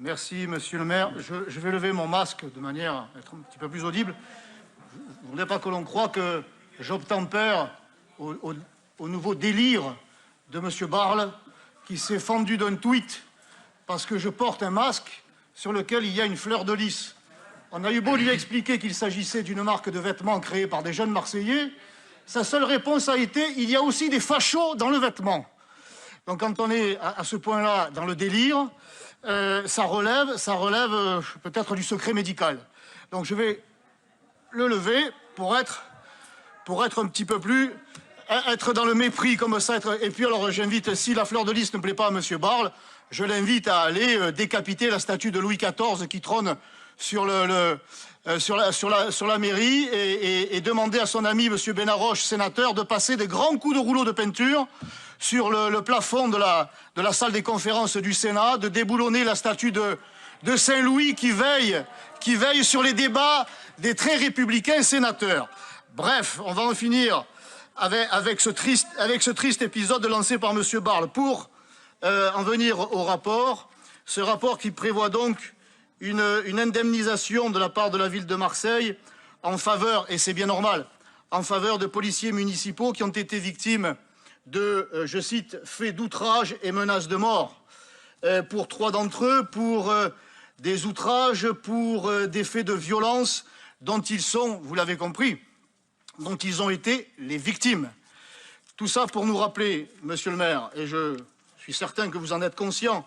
Merci, monsieur le maire. Je vais lever mon masque de manière à être un petit peu plus audible. Je ne voudrais pas que l'on croie que j'obtempère au nouveau délire de monsieur Barle, qui s'est fendu d'un tweet parce que je porte un masque sur lequel il y a une fleur de lys. On a eu beau lui expliquer qu'il s'agissait d'une marque de vêtements créée par des jeunes Marseillais. Sa seule réponse a été « il y a aussi des fachos dans le vêtement ». Donc quand on est à ce point-là dans le délire, ça relève peut-être du secret médical. Donc je vais le lever pour être un petit peu plus... être dans le mépris comme ça. Et puis alors j'invite, si la fleur de lys ne plaît pas à monsieur Barle, je l'invite à aller décapiter la statue de Louis XIV qui trône sur la mairie et demander à son ami monsieur Benaroche, sénateur, de passer des grands coups de rouleau de peinture sur le plafond de la salle des conférences du Sénat, de déboulonner la statue de Saint-Louis qui veille sur les débats des très républicains sénateurs. Bref, on va en finir avec ce triste épisode lancé par monsieur Barle. Pour en venir au rapport, ce rapport qui prévoit donc une indemnisation de la part de la ville de Marseille en faveur, et c'est bien normal, en faveur de policiers municipaux qui ont été victimes de, je cite, faits d'outrage et menaces de mort. Pour 3 d'entre eux, pour des outrages, pour des faits de violence dont ils sont, vous l'avez compris, dont ils ont été les victimes. Tout ça pour nous rappeler, monsieur le maire, et je suis certain que vous en êtes conscient,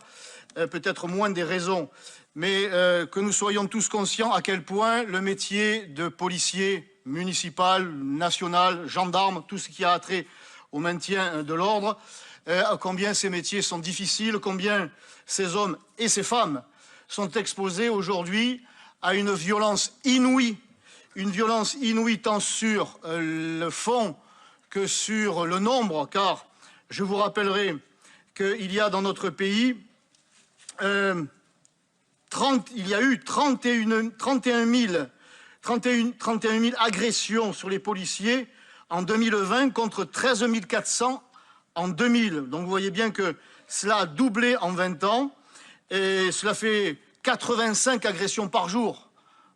peut-être moins des raisons, mais que nous soyons tous conscients à quel point le métier de policier municipal, national, gendarme, tout ce qui a trait au maintien de l'ordre, combien ces métiers sont difficiles, combien ces hommes et ces femmes sont exposés aujourd'hui à une violence inouïe tant sur le fond que sur le nombre, car je vous rappellerai qu'il y a dans notre pays il y a eu 31 000 agressions sur les policiers en 2020 contre 13 400 en 2000. Donc vous voyez bien que cela a doublé en 20 ans et cela fait 85 agressions par jour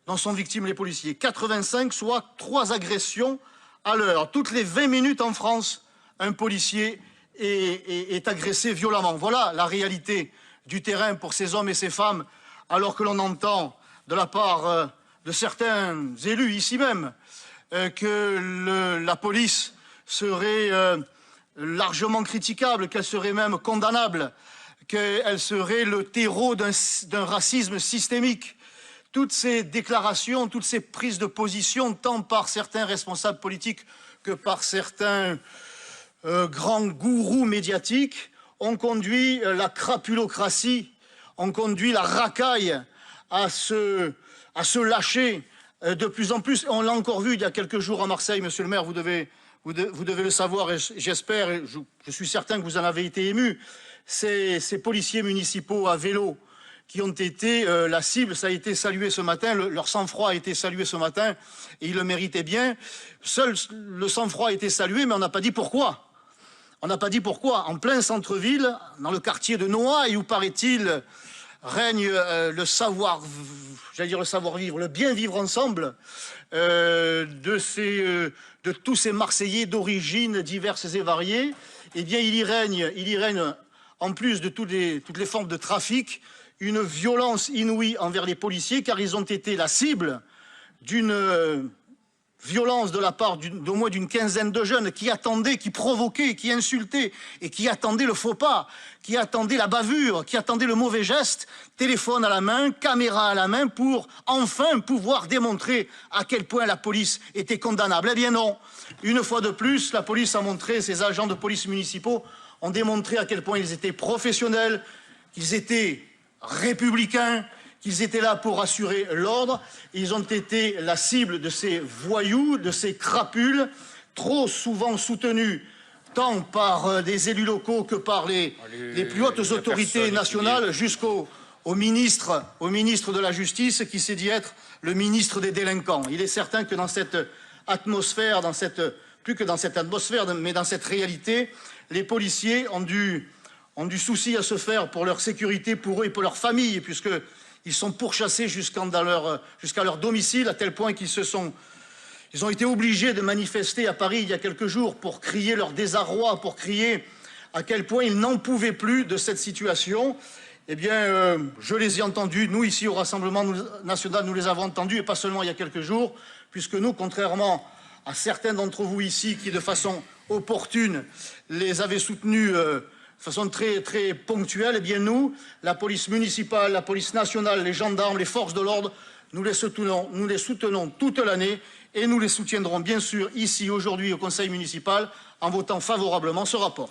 dont sont victimes les policiers. 85, soit 3 agressions à l'heure. Toutes les 20 minutes en France, un policier est agressé violemment. Voilà la réalité du terrain pour ces hommes et ces femmes, alors que l'on entend de la part de certains élus ici même que la police serait largement critiquable, qu'elle serait même condamnable, qu'elle serait le terreau d'un racisme systémique. Toutes ces déclarations, toutes ces prises de position, tant par certains responsables politiques que par certains grands gourous médiatiques, ont conduit la crapulocratie, ont conduit la racaille à se lâcher de plus en plus. On l'a encore vu il y a quelques jours à Marseille, monsieur le maire, vous devez le savoir, et j'espère, et je suis certain que vous en avez été ému, ces policiers municipaux à vélo qui ont été la cible, ça a été salué ce matin, leur sang-froid a été salué ce matin, et ils le méritaient bien. Seul le sang-froid a été salué, mais on n'a pas dit pourquoi. On n'a pas dit pourquoi. En plein centre-ville, dans le quartier de Noailles, où paraît-il règne le savoir-vivre, le bien vivre ensemble de tous ces Marseillais d'origines diverses et variées, eh bien il y règne en plus de toutes les formes de trafic, une violence inouïe envers les policiers, car ils ont été la cible d'une violence de la part d'au moins d'une quinzaine de jeunes qui attendaient, qui provoquaient, qui insultaient et qui attendaient le faux pas, qui attendaient la bavure, qui attendaient le mauvais geste, téléphone à la main, caméra à la main, pour enfin pouvoir démontrer à quel point la police était condamnable. Eh bien non, une fois de plus, la police a montré, ces agents de police municipaux ont démontré à quel point ils étaient professionnels, qu'ils étaient républicains, qu'ils étaient là pour assurer l'ordre. Ils ont été la cible de ces voyous, de ces crapules, trop souvent soutenus tant par des élus locaux que par les plus hautes autorités nationales, jusqu'au ministre de la Justice, qui s'est dit être le ministre des délinquants. Il est certain que dans cette atmosphère, plus que dans cette atmosphère, mais dans cette réalité, les policiers ont dû ont du souci à se faire pour leur sécurité, pour eux et pour leurs familles, puisqu'ils sont pourchassés jusqu'à leur domicile, à tel point ils ont été obligés de manifester à Paris il y a quelques jours pour crier leur désarroi, pour crier à quel point ils n'en pouvaient plus de cette situation. Eh bien, je les ai entendus. Nous, ici, au Rassemblement national, nous les avons entendus, et pas seulement il y a quelques jours, puisque nous, contrairement à certains d'entre vous ici qui, de façon opportune, les avaient soutenus de façon très, très ponctuelle, eh bien, nous, la police municipale, la police nationale, les gendarmes, les forces de l'ordre, nous les soutenons toute l'année, et nous les soutiendrons, bien sûr, ici, aujourd'hui, au Conseil municipal, en votant favorablement ce rapport.